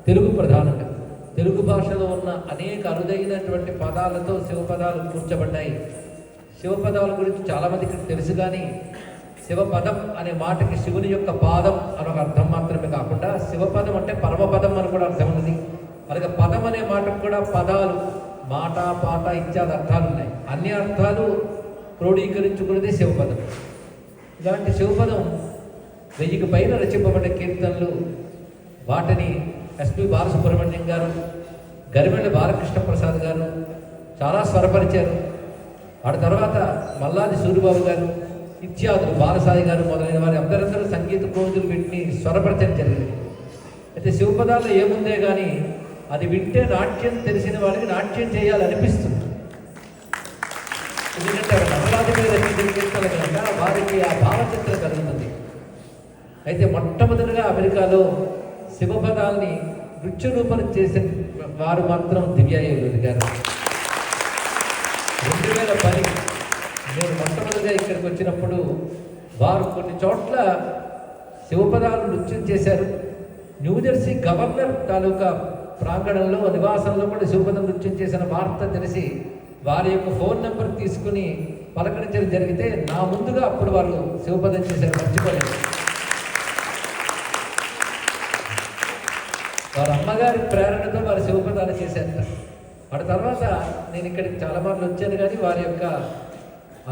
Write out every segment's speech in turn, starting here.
తెలుగు ప్రధానంగా తెలుగు భాషలో ఉన్న అనేక అరుదైనటువంటి పదాలతో శివపదాలు కూర్చబడ్డాయి. శివపదాల గురించి చాలామందికి తెలుసు, కానీ శివపదం అనే మాటకి శివుని యొక్క పాదం అని ఒక అర్థం మాత్రమే కాకుండా శివపదం అంటే పరమపదం అని కూడా అర్థం ఉన్నది. అలాగే పదం అనే మాటకు కూడా పదాలు, మాట, పాట ఇత్యాది అర్థాలు ఉన్నాయి. అన్ని అర్థాలు క్రోడీకరించుకున్నదే శివపదం. ఇలాంటి శివపదం 1000కి పైన రచింపబడ్డ కీర్తనలు. వాటిని ఎస్పి బాలసుబ్రహ్మణ్యం గారు, గరిమెళ్ళ బాలకృష్ణ ప్రసాద్ గారు చాలా స్వరపరిచారు. ఆ తర్వాత మల్లాది సూరిబాబు గారు ఇత్యాదులు, బాలసాయి గారు మొదలైన వారి అందరందరూ సంగీత కోవిదులు వీటిని స్వరపరచడం జరిగింది. అయితే శివపదాల్లో ఏముందే కానీ అది వింటే నాట్యం తెలిసిన వాళ్ళకి నాట్యం చేయాలనిపిస్తుంది. ఎందుకంటే నవలాది మీద రచించిన కీర్తనలు కనుక వారికి ఆ భావచిత్రం కలుగుతుంది. అయితే మొట్టమొదటిగా అమెరికాలో శివపదాల్ని నృత్య రూపం చేసిన వారు మాత్రం దివ్యాయేలు గారు. 2010 నేను మొట్టమొదటిగా ఇక్కడికి వచ్చినప్పుడు వారు కొన్ని చోట్ల శివపదాలు నృత్యం చేశారు. న్యూజెర్సీ గవర్నర్ తాలూకా ప్రాంగణంలో నివాసంలో కూడా శివపదం నృత్యం చేసిన వార్త తెలిసి వారి యొక్క ఫోన్ నెంబర్ తీసుకుని పలకరించడం జరిగితే నా ముందుగా అప్పుడు వారు శివపదం చేశారు, మర్చిపోలేదు. వారి అమ్మగారి ప్రేరణతో వారు శివపదాలు చేశారు. ఆ తర్వాత నేను ఇక్కడికి చాలా మార్లు వచ్చాను, కానీ వారి యొక్క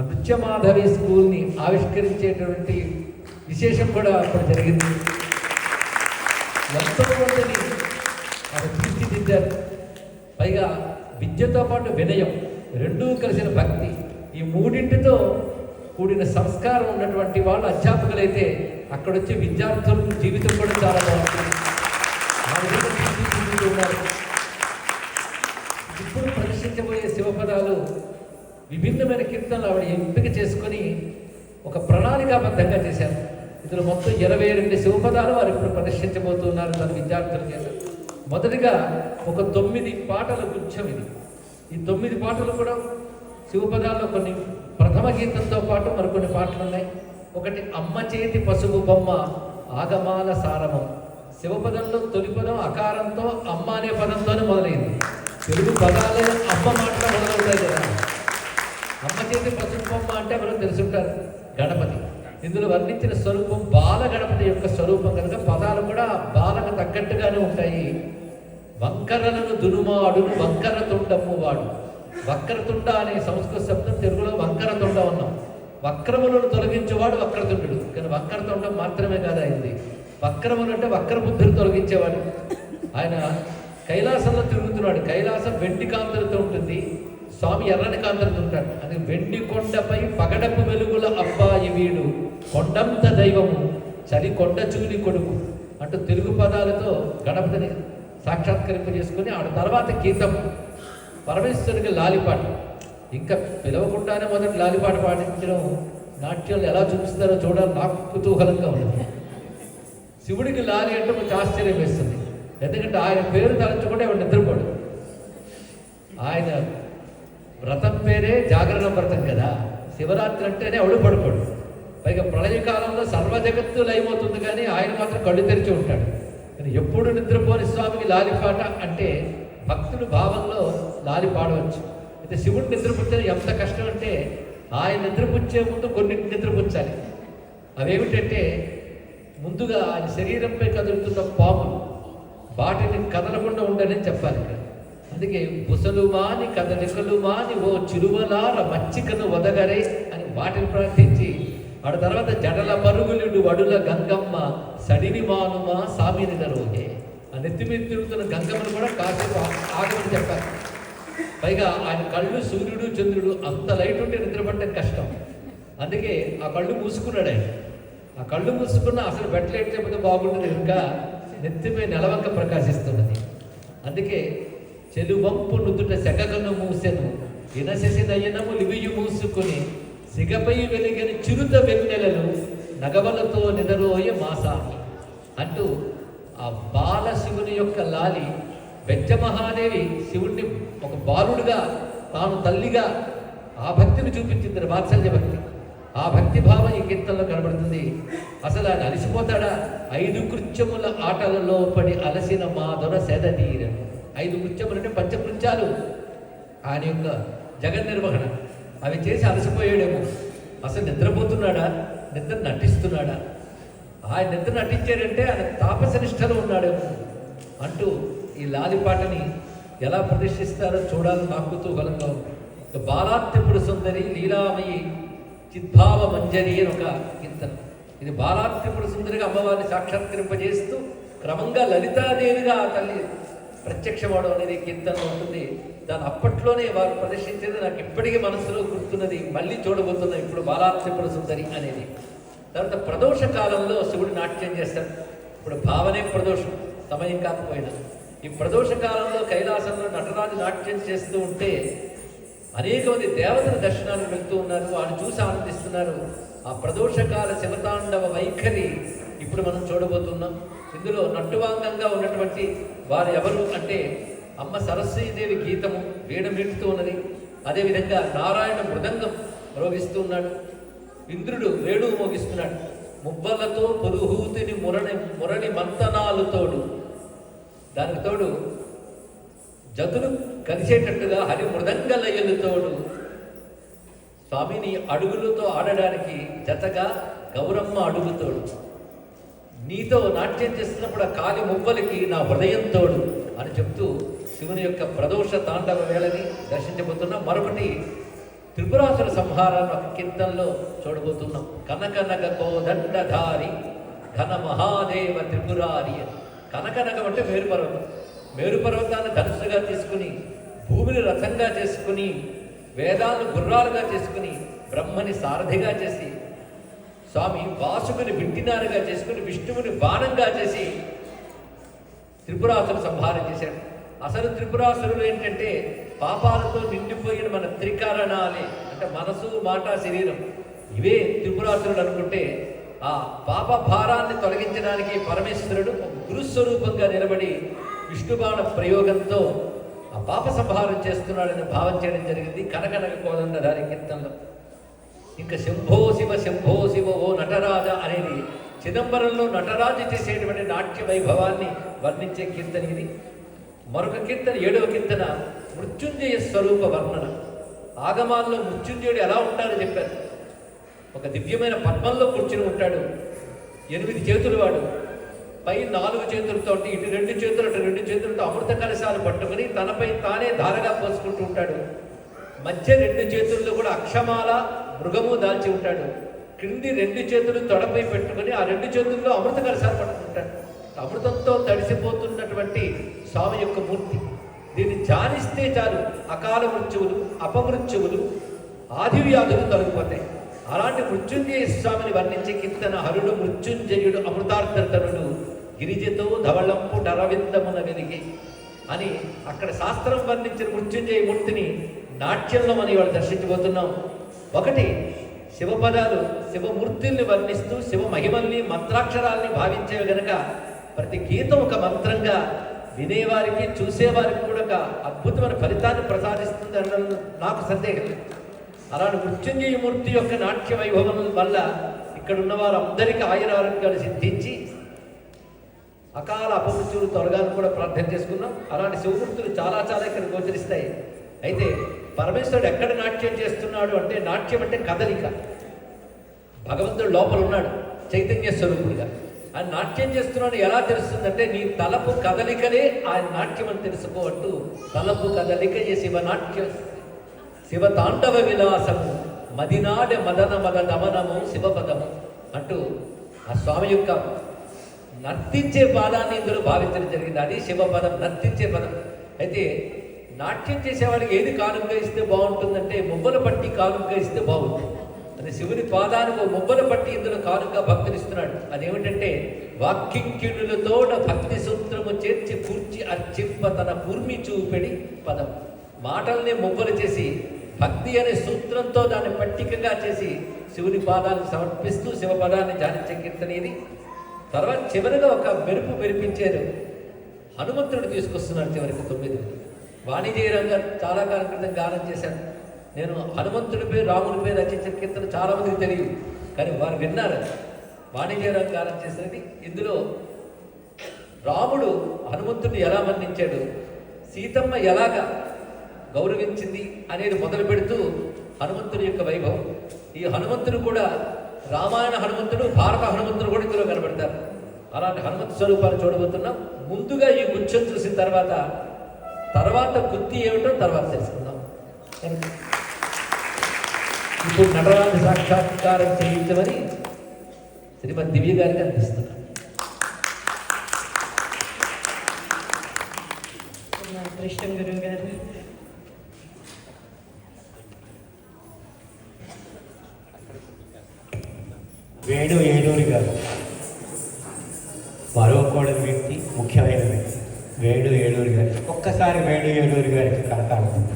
నృత్య మాధవి స్కూల్ని ఆవిష్కరించేటువంటి విశేషం కూడా అప్పుడు జరిగింది. ఎంతో మందిని అది తీర్చిదిద్దారు. పైగా విద్యతో పాటు వినయం రెండూ కలిసిన భక్తి, ఈ మూడింటితో కూడిన సంస్కారం ఉన్నటువంటి వాళ్ళు అధ్యాపకులైతే అక్కడొచ్చే విద్యార్థుల జీవితం కూడా చాలా బాగుంటుంది. ఆ విధంగా తీర్చిదిద్దుతూ ఉన్నారు. ఇప్పుడు ప్రదర్శించబోయే శివపదాలు విభిన్నమైన కీర్తనలు ఆవిడ ఎంపిక చేసుకొని ఒక ప్రణాళికాబద్ధంగా చేశారు. ఇందులో మొత్తం 22 శివపదాలు వారు ఇప్పుడు ప్రదర్శించబోతున్నారు తన విద్యార్థుల చేత. మొదటిగా ఒక 9 పాటల గుచ్ఛం ఇది. ఈ 9 పాటలు కూడా శివపదాల్లో కొన్ని ప్రథమ గీతంతో పాటు మరికొన్ని పాటలు ఉన్నాయి. ఒకటి అమ్మ చేతి పసుపు బొమ్మ ఆగమాల సారమం. శివపదంలో తొలి పదం అకారంతో అమ్మ అనే పదంతోనే మొదలైంది. తెలుగు పదాలు అమ్మ మాటలో మొదలవుతాయి కదా. అమ్మ చేతి పసుపు బొమ్మ అంటే మనం తెలుసుంటారు గణపతి. ఇందులో వర్ణించిన స్వరూపం బాల గణపతి యొక్క స్వరూపం కనుక పదాలు కూడా బాలకు తగ్గట్టుగానే ఉంటాయి. వంకరలను దునుమాడును వంకర తుండము వాడు. వక్రతుండ అనే సంస్కృత శబ్దం తెలుగులో వంకరతుండ ఉన్నాం. వక్రములను తొలగించేవాడు వక్రతుండు. కానీ వక్రతుండం మాత్రమే కాదు అయింది. వక్రములు అంటే వక్రబుద్ధిని తొలగించేవాడు. ఆయన కైలాసంలో తిరుగుతున్నాడు. కైలాసం వెండి కాంతులతో ఉంటుంది, స్వామి ఎర్రని కాంతులతో ఉంటాడు. అది వెండి కొండపై పగడపు వెలుగుల అబ్బాయి వీడు, కొండంత దైవము చలి కొండ చూలి కొడుకు అంటూ తెలుగు పదాలతో గణపతిని సాక్షాత్కరింపజేసుకుని ఆ తర్వాత గీతం పరమేశ్వరుడికి లాలిపాట. ఇంకా పిలవకుండానే మొదటి లాలిపాట పాటించడం నాట్యంలో ఎలా చూపిస్తారో చూడాలి, నాకు కుతూహలంగా ఉంది. శివుడికి లాలి అంటే కొంచెం ఆశ్చర్యం వేస్తుంది. ఎందుకంటే ఆయన పేరు తలంచుకుంటే ఎవరు నిద్రపోడు. ఆయన వ్రతం పేరే జాగరణ వ్రతం కదా. శివరాత్రి అంటేనే ఎవడు పడుకోడు. పైగా ప్రళయకాలంలో సర్వ జగత్తు లయమవుతుంది, కానీ ఆయన మాత్రం కళ్ళు తెరిచి ఉంటాడు. కానీ ఎప్పుడు నిద్రపోని స్వామికి లాలిపాట అంటే భక్తుడు భావంలో లాలి పాడవచ్చు. అయితే శివుడు నిద్రపుచ్చడం ఎంత కష్టం అంటే ఆయన నిద్రపుచ్చే ముందు కొన్నింటి నిద్రపుచ్చాలి. అవేమిటంటే ముందుగా ఆయన శరీరంపై కదులుతున్న పాములు వాటిని కదలకుండా ఉండని చెప్పాలి. అందుకే బుసలు మాని కదలికలు మాని ఓ చిరువలార మచ్చికను వదగరే అని వాటిని ప్రార్థించి ఆ తర్వాత జడల పరుగులుడు వడుల గంగమ్మ సడిని మానుమా సామిని నరోహే. ఆ నెత్తి మీద తిరుగుతున్న గంగమ్మను కూడా కాసేపు ఆగమని చెప్పాలి. పైగా ఆయన కళ్ళు సూర్యుడు చంద్రుడు అంత లైట్ ఉంటే నిద్రపడటం కష్టం. అందుకే ఆ కళ్ళు మూసుకున్నాడు ఆయన. ఆ కళ్ళు మూసుకున్న అసలు బెట్టలేట్ చెప్పితే బాగుంటుంది, ఇంకా నెత్తిపై నెలవంక ప్రకాశిస్తున్నది. అందుకే చెలువంపు నుదుట శకగను మూసెను ఇనశసి నయనము లివియు మూసుకుని సిగపై వెలిగిన చిరుత వెన్నెలలు నగవలతో నిదరోయ మాసామి అంటూ ఆ బాల శివుని యొక్క లాలి. బెజ్జమహాదేవి శివుణ్ణి ఒక బాలుడుగా తాను తల్లిగా ఆ భక్తిని చూపించింది, వాత్సల్య భక్తి. ఆ భక్తిభావం ఈ కీర్తనలో కనబడుతుంది. అసలు ఆయన అలసిపోతాడా? 5 కృత్యముల ఆటలలో పడి అలసిన మాధుర సెదతీరను. 5 కృత్యములు అంటే పంచకృత్యాలు ఆయన యొక్క జగన్నిర్వహణ, అవి చేసి అలసిపోయాడేమో. అసలు నిద్రపోతున్నాడా? నిద్ర నటిస్తున్నాడా? ఆయన నిద్ర నటించాడంటే ఆయన తాపసనిష్టలో ఉన్నాడేమో అంటూ ఈ లాలిపాటని ఎలా ప్రదర్శిస్తారో చూడాలని నాకు కుతూహలంగా ఉంది. బాలాత్రిపుర సుందరి లీలామయి చిద్భావ మంజరి అని ఒక కీర్తన. ఇది బాలాత్రిపుర సుందరిగా అమ్మవారిని సాక్షాత్కరింపజేస్తూ క్రమంగా లలితాదేవిగా ఆ తల్లి ప్రత్యక్షమవడం అనేది కీర్తనలో ఉంటుంది. దాని అప్పట్లోనే వారు ప్రదర్శించేది నాకు ఇప్పటికీ మనసులో గుర్తున్నది. మళ్ళీ చూడబోతున్నాం ఇప్పుడు బాలాత్రిపుర సుందరి అనేది. తర్వాత ప్రదోష కాలంలో శివుడు నాట్యం చేస్తాడు. ఇప్పుడు భావనే ప్రదోషం, సమయం కాకపోయినా. ఈ ప్రదోష కాలంలో కైలాసంలో నటరాజు నాట్యం చేస్తూ ఉంటే అనేక మంది దేవతల దర్శనానికి వెళ్తూ ఉన్నారు. వాళ్ళు చూసి ఆనందిస్తున్నారు. ఆ ప్రదోషకాల శివతాండవ వైఖరి ఇప్పుడు మనం చూడబోతున్నాం. ఇందులో నట్టువాంగంగా ఉన్నటువంటి వారు ఎవరు అంటే అమ్మ సరస్వతీదేవి గీతము వీణ మీటుతూ ఉన్నది. అదేవిధంగా నారాయణ మృదంగం మ్రోగిస్తూ ఉన్నాడు. ఇంద్రుడు వేణువు మోగిస్తున్నాడు. ముబ్బలతో పురుహూతిని మురళి మంతనాలుతోడు, దానికి తోడు జతులు కలిసేటట్టుగా హరి మృదంగలయ్యలతోడు స్వామిని అడుగులతో ఆడడానికి జతగా గౌరమ్మ అడుగుతోడు. నీతో నాట్యం చేస్తున్నప్పుడు ఆ కాలి మువ్వలకి నా హృదయం తోడు అని చెప్తూ శివుని యొక్క ప్రదోష తాండవ వేళని దర్శించబోతున్నాం. మరొకటి త్రిపురాసుర సంహారాన్ని ఒక కీర్తనలో చూడబోతున్నాం. కనకనగ కోదండధారి ఘన మహాదేవ త్రిపురారి. కనకనగం అంటే మేరుపర్వతం. మేరుపర్వతాన్ని ధనుసుగా తీసుకుని, భూమిని రథంగా చేసుకుని, వేదాలను గుర్రాలుగా చేసుకుని, బ్రహ్మని సారథిగా చేసి, స్వామి వాసుకుని వింటినారుగా చేసుకుని, విష్ణువుని బాణంగా చేసి త్రిపురాసురు సంహారం చేశాడు. అసలు త్రిపురాసురులు ఏంటంటే పాపాలతో నిండిపోయిన మన త్రికరణాలే, అంటే మనసు, మాట, శరీరం, ఇవే త్రిపురాసురుడు అనుకుంటే ఆ పాప భారాన్ని తొలగించడానికి పరమేశ్వరుడు గురుస్వరూపంగా నిలబడి విష్ణుబాణ ప్రయోగంతో ఆ పాప సంహారం చేస్తున్నాడని భావం చేయడం జరిగింది కనకనక కోదండధారి కీర్తనలో. ఇంకా శంభో శివ శంభో శివ ఓ నటరాజ అనేది చిదంబరంలో నటరాజు చేసేటువంటి నాట్య వైభవాన్ని వర్ణించే కీర్తన ఇది. మరొక కీర్తన 7వ కీర్తన మృత్యుంజయ స్వరూప వర్ణన. ఆగమాల్లో మృత్యుంజయుడు ఎలా ఉంటాడో చెప్పారు. ఒక దివ్యమైన పద్మంలో కూర్చుని ఉంటాడు. 8 చేతులు వాడు. పై 4 చేతులతో, ఇటు 2 చేతులు అటు 2 చేతులతో అమృత కలశాలు పట్టుకుని తనపై తానే ధారగా పోసుకుంటూ ఉంటాడు. మధ్య 2 చేతుల్లో కూడా అక్షమాల మృగము దాల్చి ఉంటాడు. క్రింది 2 చేతులు తొడపై పెట్టుకుని ఆ 2 చేతుల్లో అమృత కలశాలు పట్టుకుంటాడు. అమృతంతో తడిసిపోతున్నటువంటి స్వామి యొక్క మూర్తి. దీన్ని ధ్యానిస్తే చాలు అకాల మృత్యువులు, అపమృత్యువులు, ఆదివ్యాధులు తొలగిపోతాయి. అలాంటి మృత్యుంజయ స్వామిని వర్ణించే కీర్తన హరుడు మృత్యుంజయుడు అమృతార్థతనుడు గిరిజతో ధవళంపు డరవిందమున వెలిగి అని అక్కడ శాస్త్రం వర్ణించిన మృత్యుంజయ మూర్తిని నాట్యంలో మనం ఇవాళ దర్శించబోతున్నాం. ఒకటి శివపదాలు శివమూర్తుల్ని వర్ణిస్తూ శివ మహిమల్ని మంత్రాక్షరాల్ని భావించేవి గనక ప్రతి గీతం ఒక మంత్రంగా వినేవారికి చూసేవారికి కూడా ఒక అద్భుతమైన ఫలితాన్ని ప్రసాదిస్తుంది అనడంలో నాకు సందేహం లేదు. అలాంటి మృత్యుంజయ మూర్తి యొక్క నాట్య వైభవం వల్ల ఇక్కడ ఉన్న వారందరికీ ఆయురారోగ్యాలు సిద్ధించి అకాల అపమృత్యులు తొలగాలని కూడా ప్రార్థన చేసుకున్నాం. అలాంటి శివమూర్తులు చాలా ఇక్కడ గోచరిస్తాయి. అయితే పరమేశ్వరుడు ఎక్కడ నాట్యం చేస్తున్నాడు అంటే, నాట్యం అంటే కదలిక. భగవంతుడు లోపల ఉన్నాడు చైతన్య స్వరూపుడిగా. ఆయన నాట్యం చేస్తున్నాడు ఎలా తెలుస్తుందంటే, నీ తలపు కదలికలే ఆయన నాట్యం అని తెలుసుకో అంటూ తలపు కదలిక శివనాట్యం శివ తాండవ విలాసము మదినాడ మదన మద దమనము శివపదము అంటూ ఆ స్వామి యొక్క నర్తించే పాదాన్ని ఇందులో భావించడం జరిగింది. అది శివపదం, నర్తించే పదం. అయితే నాట్యం చేసేవాడికి ఏది కానుకగా ఇస్తే బాగుంటుందంటే, మువ్వల పట్టి కానుకగా ఇస్తే బాగుంటుంది. అది శివుని పాదానికి మువ్వల పట్టి ఇందులో కానుకగా భక్తులిస్తున్నాడు. అదేమిటంటే, వాక్కింకిణులతోడ భక్తి సూత్రము చేర్చి పూర్చి అర్చింప తన పూర్మి చూపెడి పదం. మాటల్ని మువ్వలు చేసి భక్తి అనే సూత్రంతో దాన్ని పట్టికగా చేసి శివుని పాదాలకు సమర్పిస్తూ శివపదాన్ని ధ్యానించే కీర్తన ఇది. తర్వాత చివరిగా ఒక మెరుపు మెరిపించారు. హనుమంతుడు తీసుకొస్తున్నాడు చివరికి 9. వాణిజ్యరంగా చాలా కాలం క్రితం గానం చేశాడు. నేను హనుమంతుడిపై రాముడిపై రచించిన కీర్తన చాలామందికి తెలియదు, కానీ వారు విన్నారు. వాణిజ్యరావు గానం చేసినది. ఇందులో రాముడు హనుమంతుడిని ఎలా మన్నించాడు, సీతమ్మ ఎలాగా గౌరవించింది అనేది మొదలు పెడుతూ హనుమంతుడి యొక్క వైభవం. ఈ హనుమంతుడు కూడా రామాయణ హనుమంతుడు, భారత హనుమంతుడు కూడా ఇందులో కనబడతారు. అలాంటి హనుమంతు స్వరూపాలు చూడబోతున్నాం. ముందుగా ఈ గుచ్చం చూసిన తర్వాత గుత్తి ఏమిటో తర్వాత తెలుసుకుందాం. ఇప్పుడు నటరాజు సాక్షాత్కారం చేయించమని శ్రీమతి దివ్య గారికి అందిస్తున్నాను. కృష్ణ గురువు గారు. వేణు ఏలూరి గారు మరో కోడలి వ్యక్తి, ముఖ్యమైన వ్యక్తి వేణు ఏలూరి గారు. ఒక్కసారి వేణు ఏలూరి గారికి కనకాడుతుంది.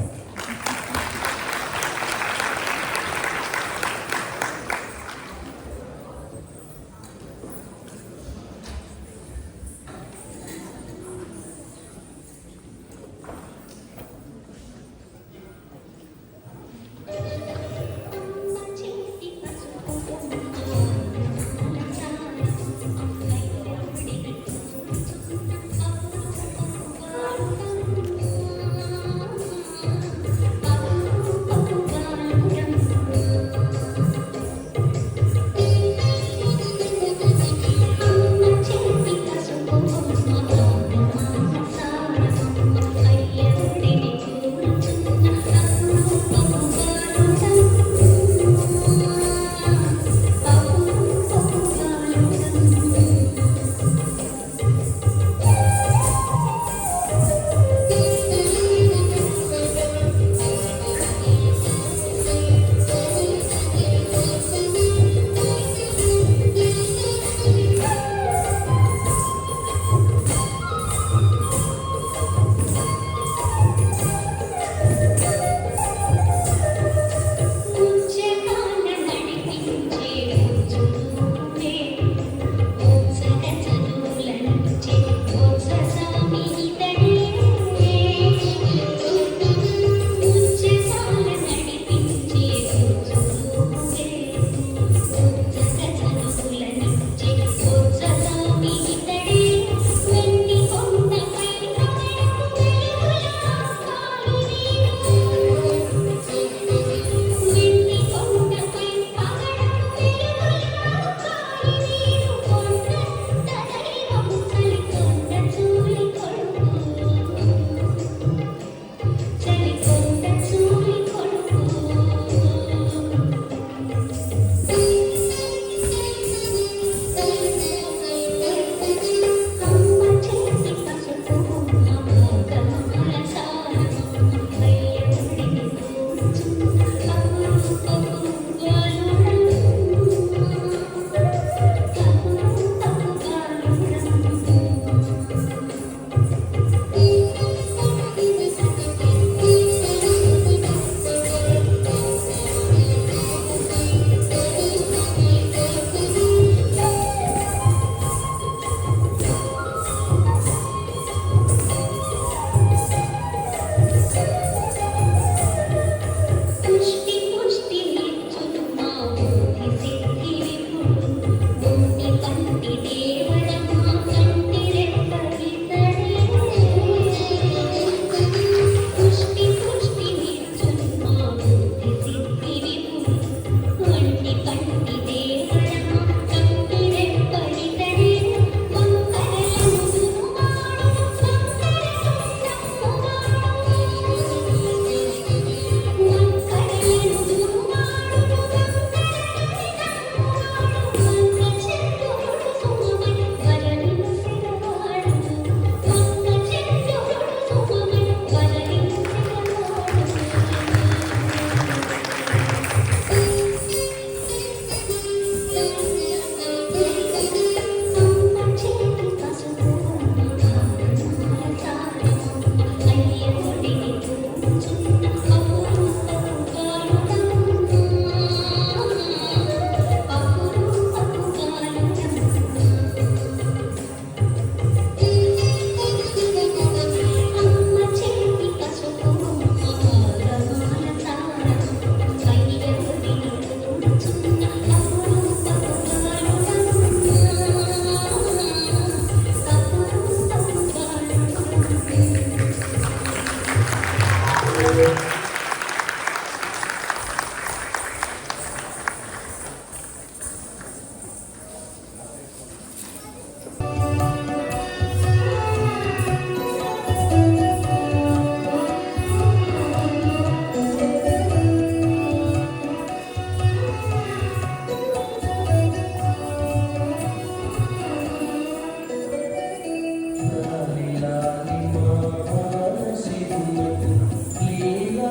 లీలా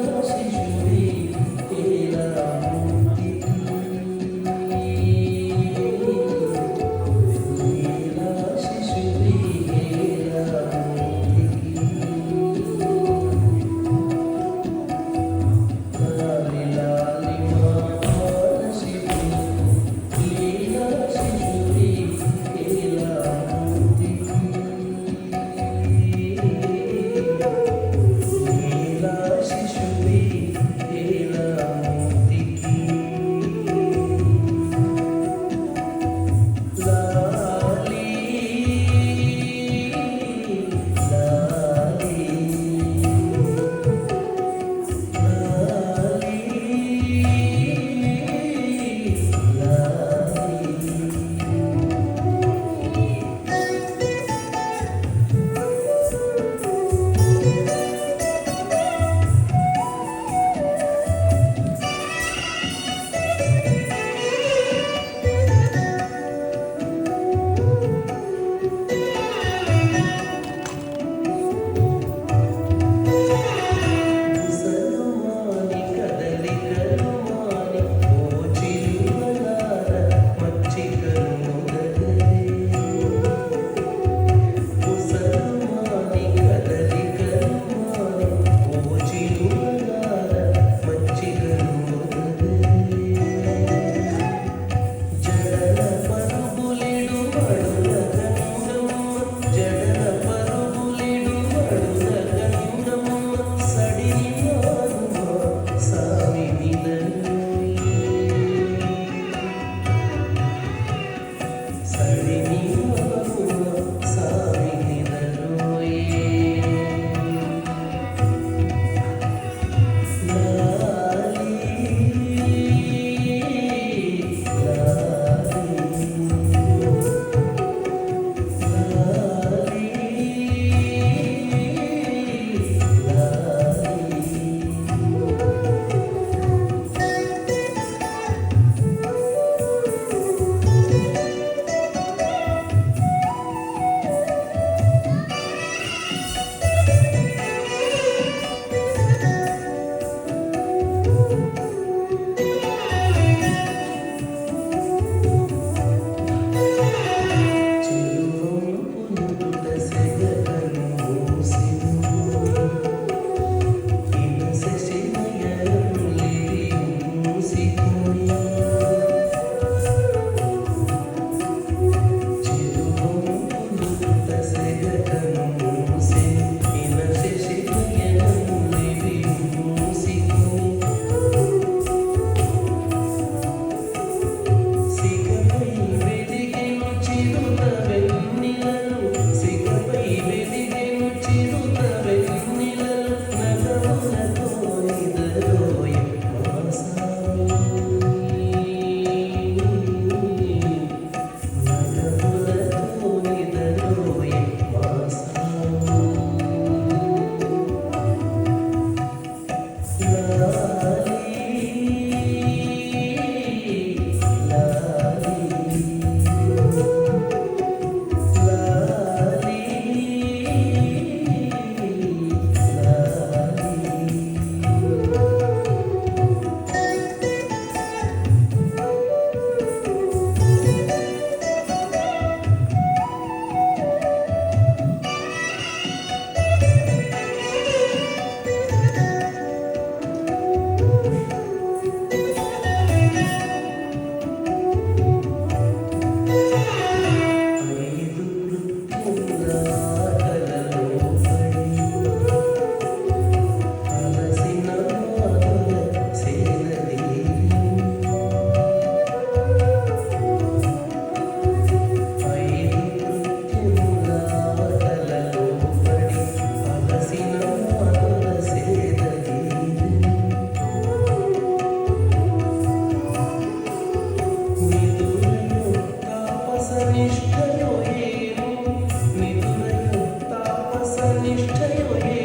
నిశ్చయమే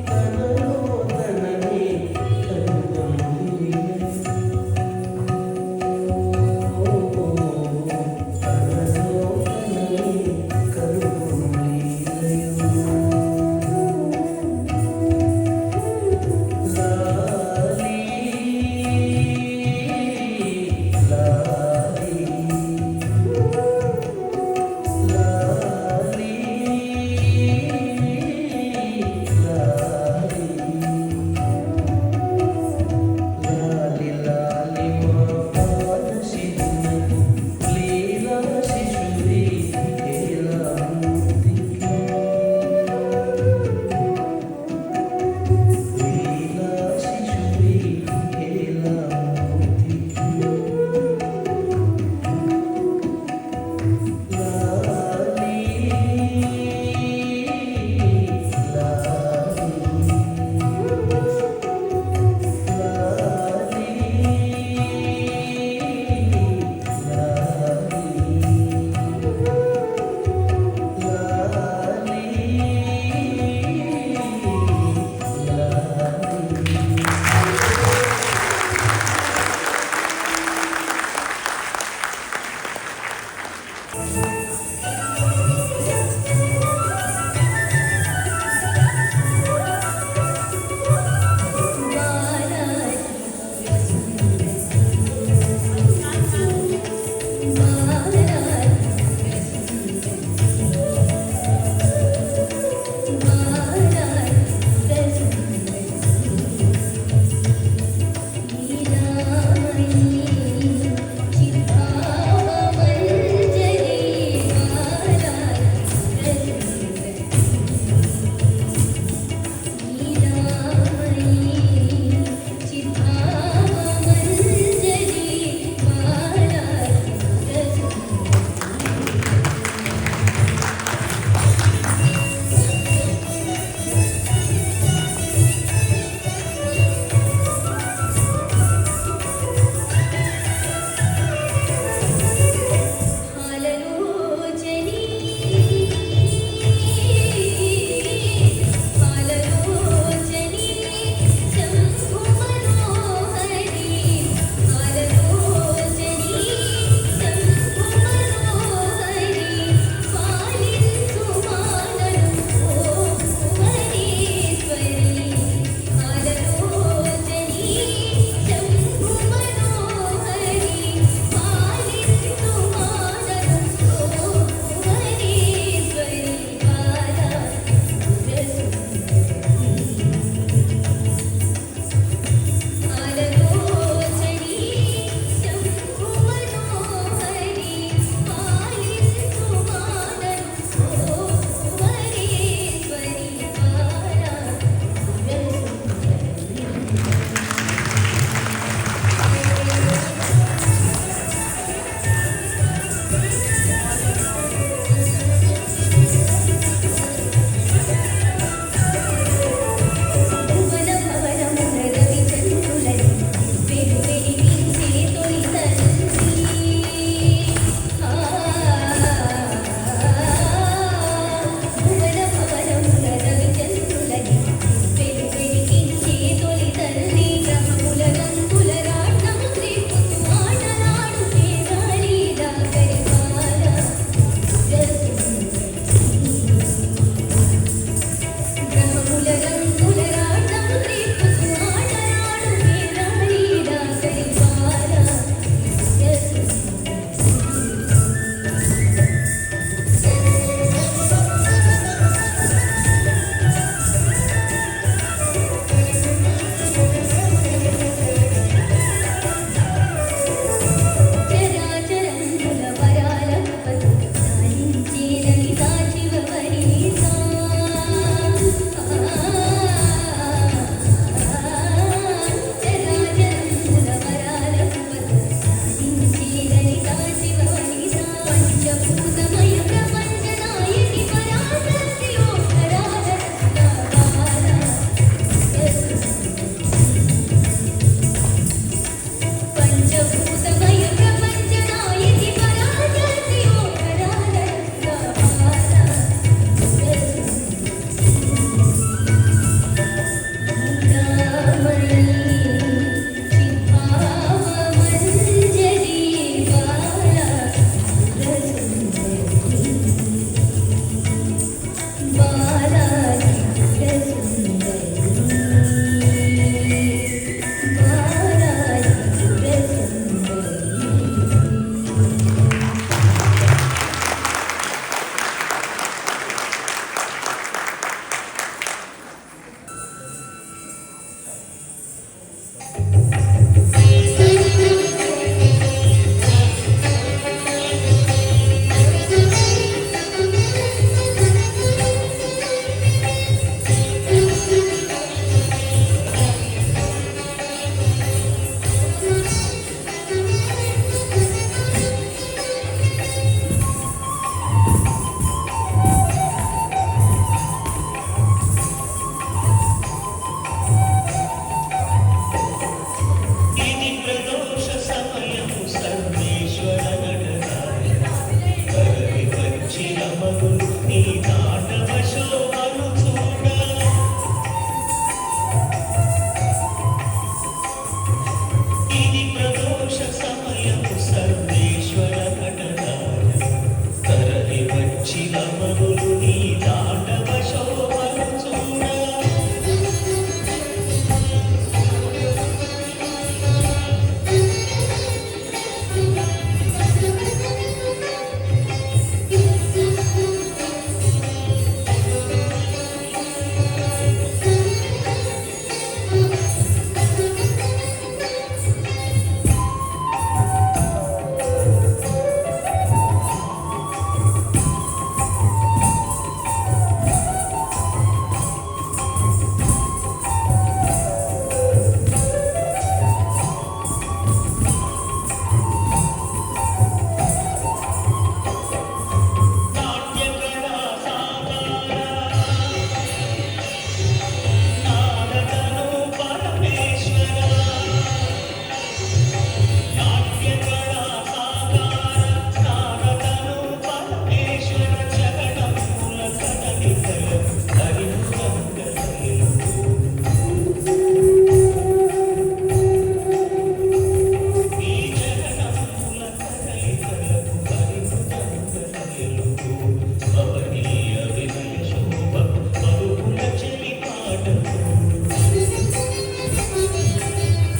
తనలో తనని కనుగొని తనలో తనని కనుగొని లాలి లాలి లాలి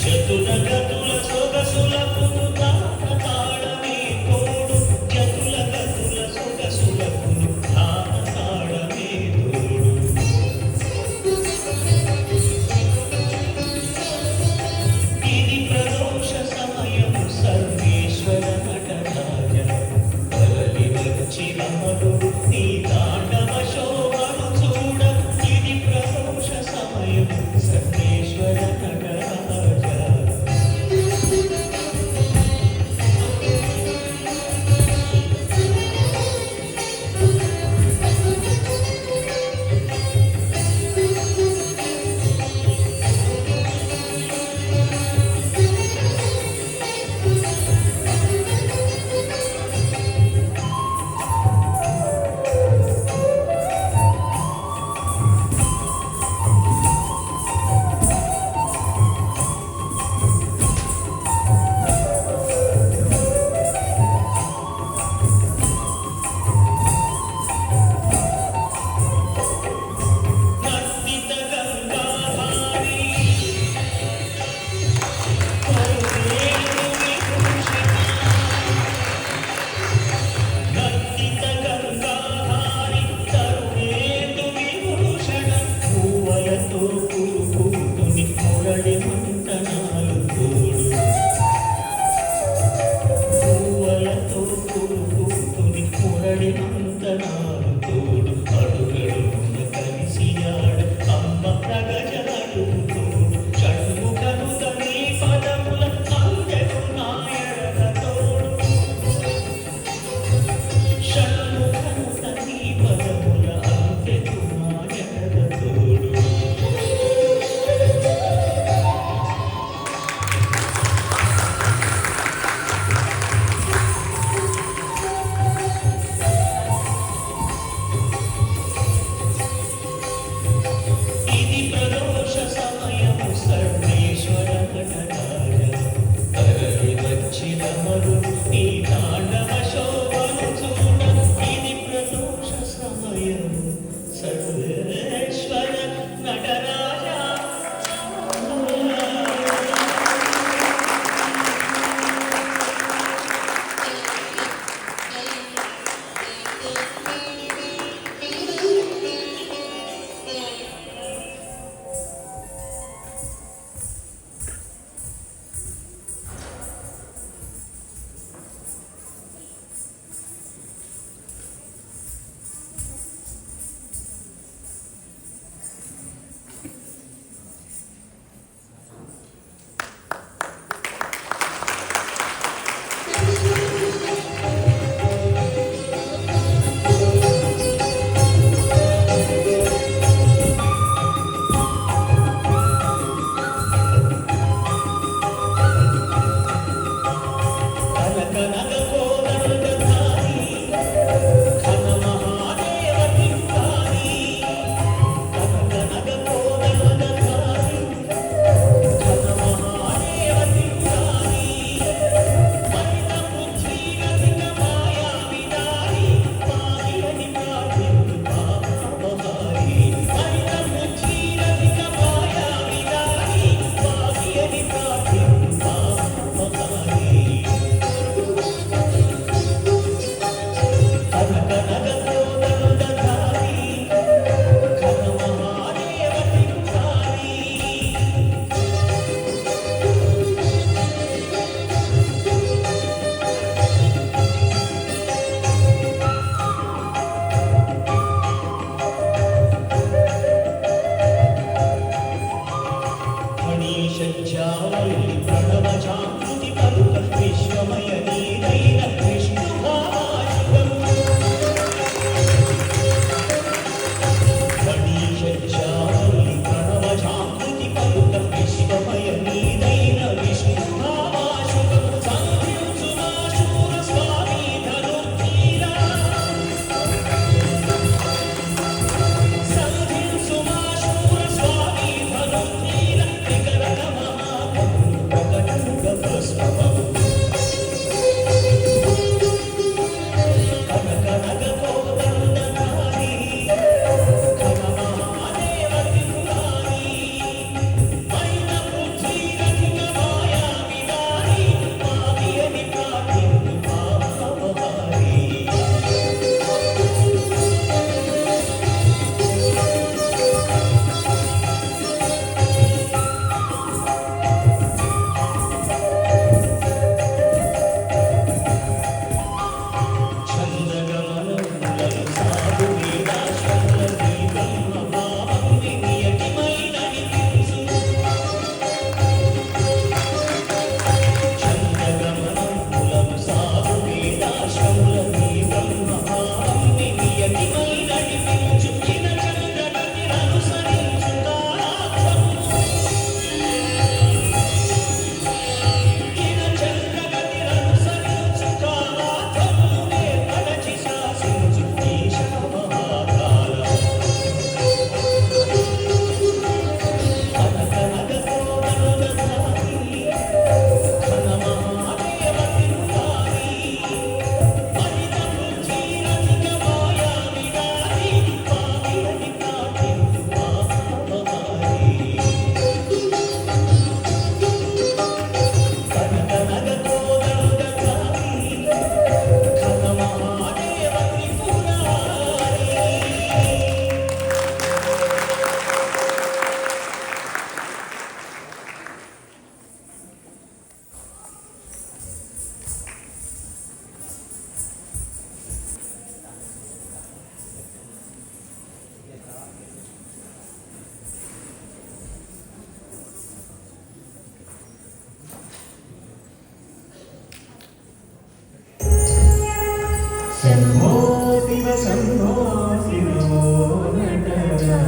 చతుల గతుల సొగసులకు తాళమే తోడు చతుల గతుల సొగసులకు తాళమే తోడు ఇది ప్రదోష సమయం సర్వేశ్వర నటరాజ తరలి వచ్చి రమడు నీ తాండవ శోభను చూడ ఇది ప్రదోష సమయం సర్వేశ్వర నటరాజ ఇది ప్రదోష సమయము సర్వేశ్వర నటరాజ తరలి వచ్చిన మరు నీ తాండవ శోభను చూడ ఇది ప్రదోష సమయము సర్వేశ్వర నటరాజ సన్మాసినో నటరాజా.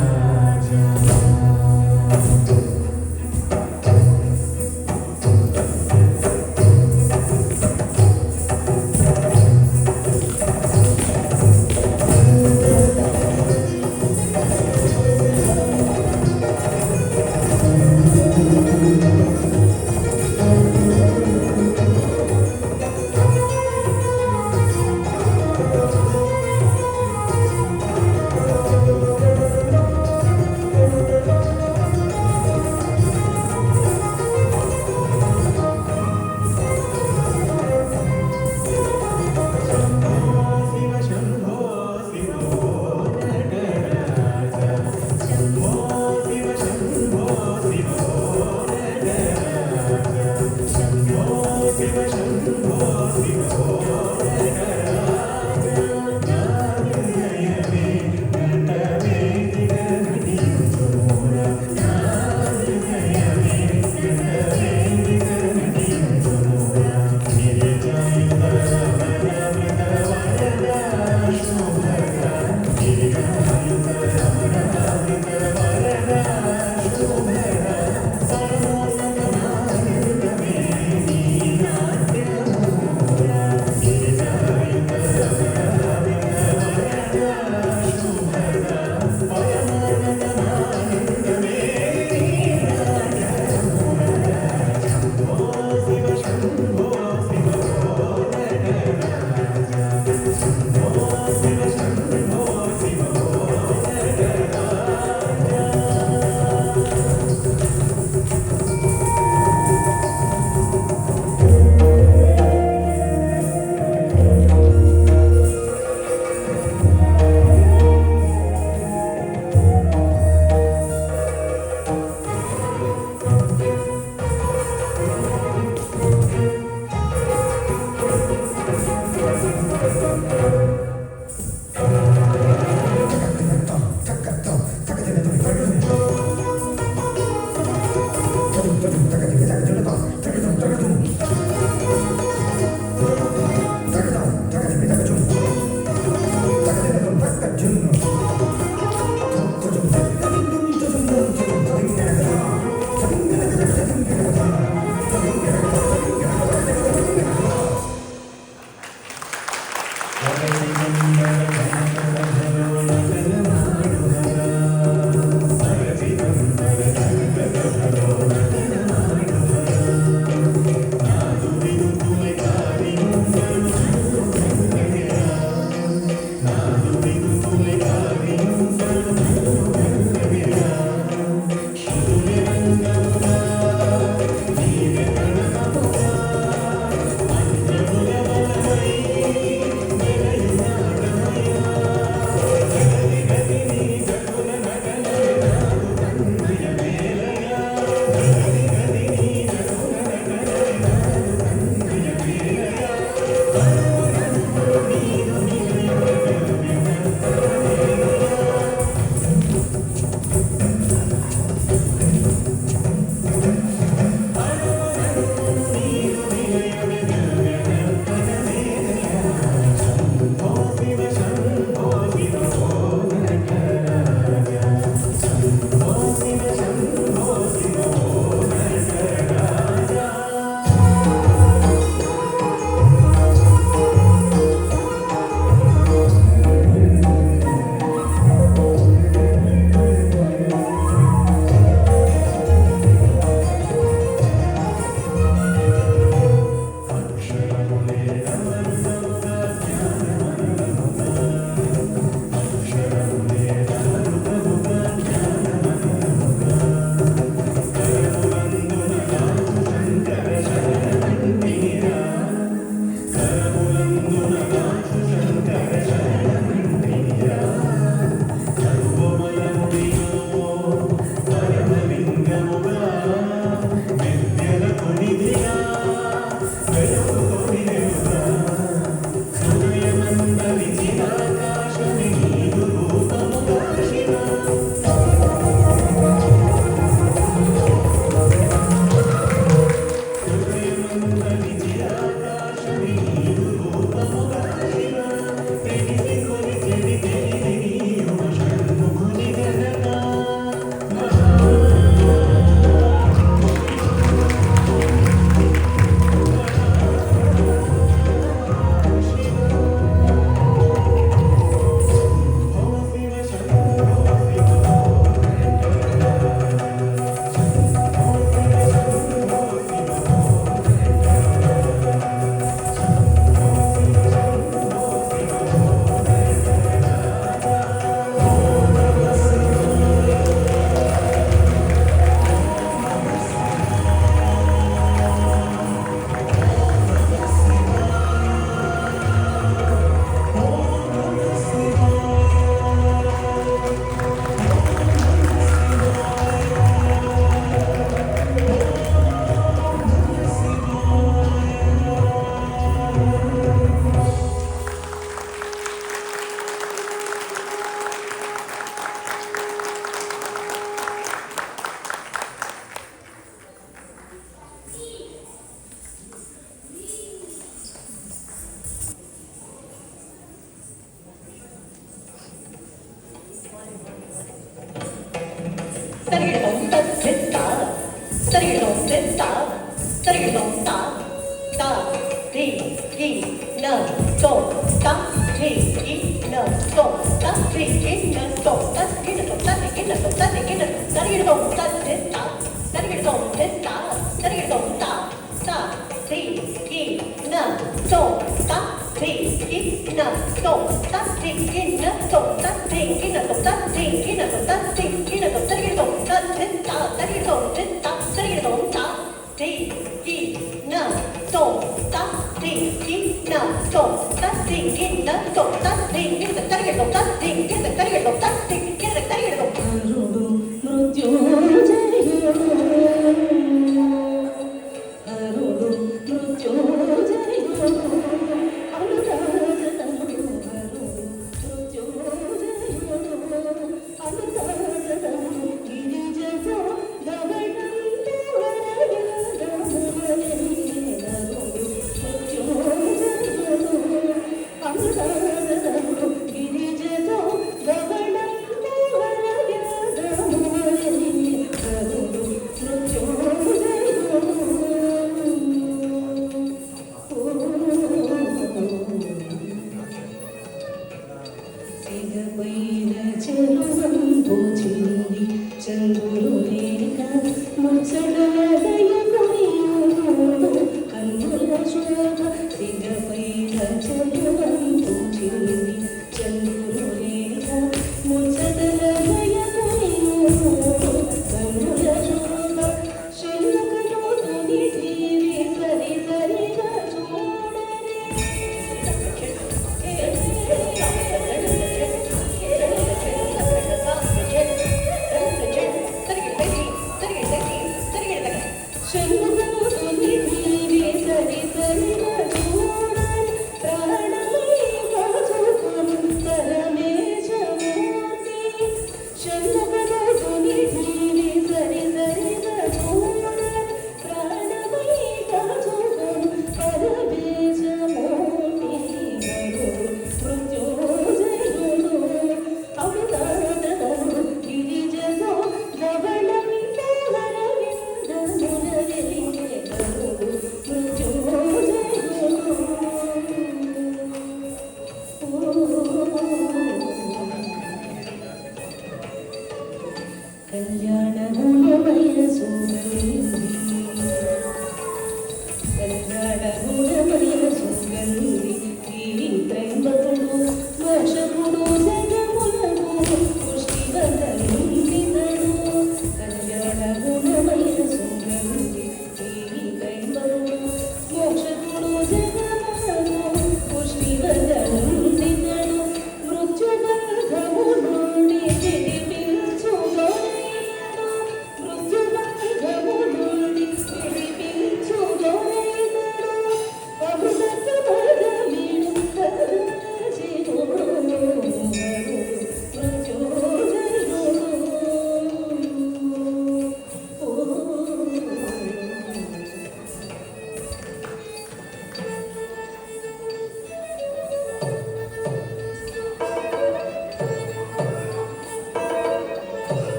Thank you.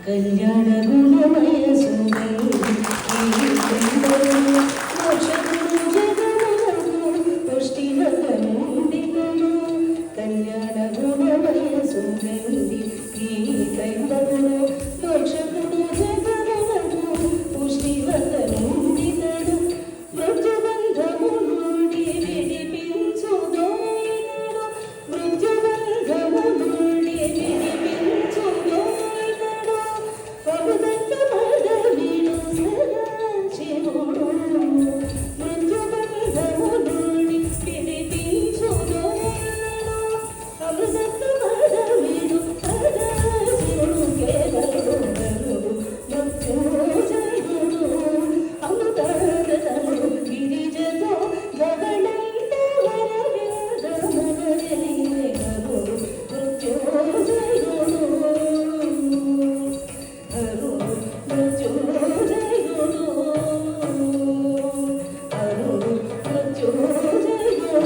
కళ్యాణ గుణమయ సుందరి మోక్షగురు జగములకు పుష్టివదనుండినను కళ్యాణ గుణమయ సుందరి ఈ కైందవులు మోక్షగురు జగములకు పుష్టివదనుండినను మృత్యుబంధము నుండి విడిపించుదోయినను మృత్యుబంధము నుండి విడిపించుదోయినను పలుదత్త పదవిను సదాశివుడు మృత్యుబంధము నుండి విడిపించుదోయినను పలుదత్త పదవిను సదాశివుడు కేవలుడు మృత్యుజయుడు అమృతరతను గిరిజతో గగనంత వరవేదమునెలిగెను మృత్యుజయుడు అరుడు మృత్యుజయుడు అరుడు మృత్యుజయుడు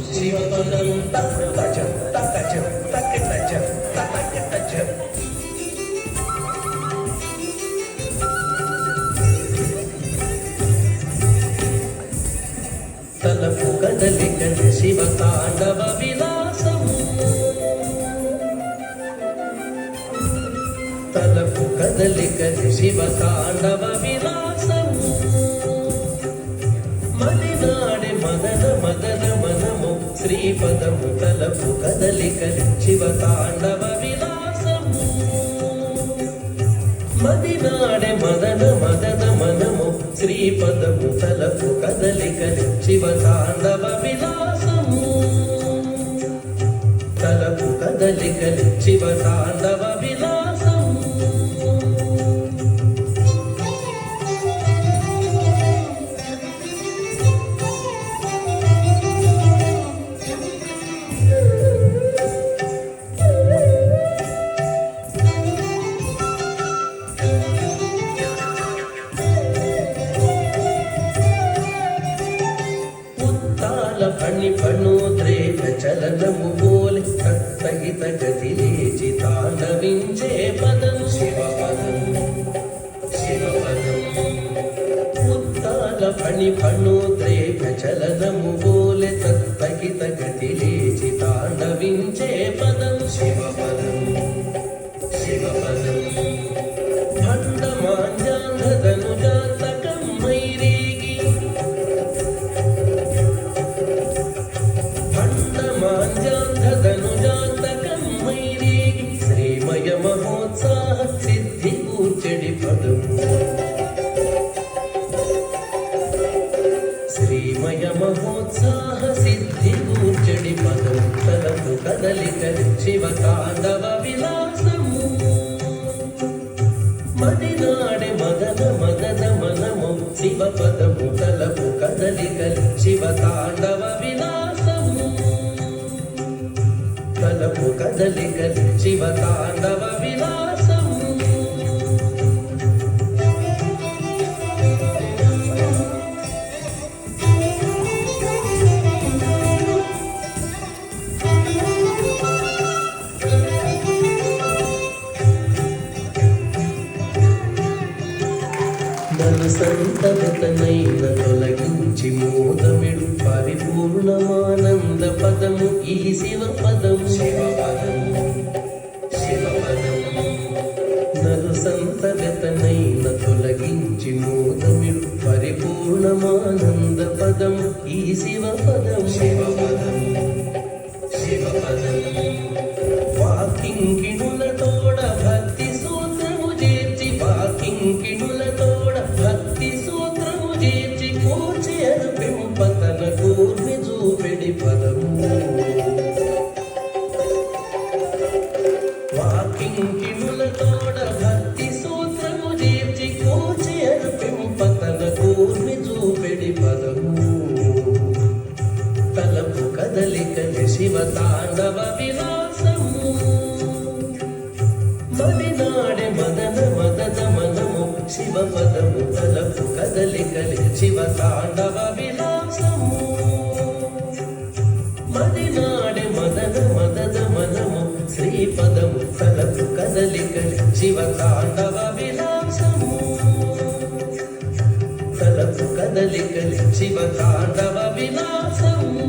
శివపదం తచ్చ తచ్చ తచ్చ తచ్చ తలపు కదలిక శివ తాండవ విలాసము తలపు కదలిక శివ తాండవ విలాసము మదినాడే మదన మదన మనము శ్రీపదము తలపు కదలిక శివ తాండవ విలాసము మదినాడే మదన మదన మనము శ్రీపదము తలపు కదలిక శివ తాండవ విలాసము తలపు కదలిక శివ తాండవ విలాసము ఫణి ఫణోద్రేక చలనము బోలి తత్తహిత గతి లేచి తాండవించే పదం శివపదం శివపదం ఉత్తాల ఫణి ఫణోద్రేక చలనము బోలి తత్తహిత గతి లేచి తాండవించే పదం శివపదం శివపదం భండమాంజాంధను జాతకం మైరేగి భండమాంజాంధను మైరేగి శ్రీమయ మహోత్సాహ సిద్ధి కూర్చడి పదం శ్రీమయ మహోత్సాహ సిద్ధి కూర్చడి పదం తలపు కదలిక శివ తాండవ విలాసము మదినాడే మదన మదన మనము శివ పదము తలపు కదలిక శివ తాండవ విలాసము తలపు కదలిక శివ తాండవ విలాసము మనసంతనైన తొలగించి మోదమిడు పరిపూర్ణమానంద పదము ఈ శివ పదం శివపదం శివపదం నలు మనసంత వెతనైన తొలగించి మోదమిడు పరిపూర్ణమానంద పదం ఈ శివ పదం వాకింకిణులతోడ భక్తి సూత్రము చేర్చి వాకింకిణులతోడ భక్తి సూత్రము చేర్చి కూర్చి అర్పింపతన కూర్మి చూపెడి పదము వాకింకిణులతోడ భక్తి సూత్రము చేర్చి కూర్చి అర్పింపతన కూర్మి చూపెడి పదము తలపు కదలికలి శివ తాండవ విలాసము మదినాడే మదన మదన మనము శివ పదము తలపు కదలికలి శివ తాండవ విలాసము మదినాడే మదన మదన మనము శ్రీపదము తలపు కదలికలి శివ తాండవ విలాసము తలపు కదలికలి శివ తాండవ విలాసము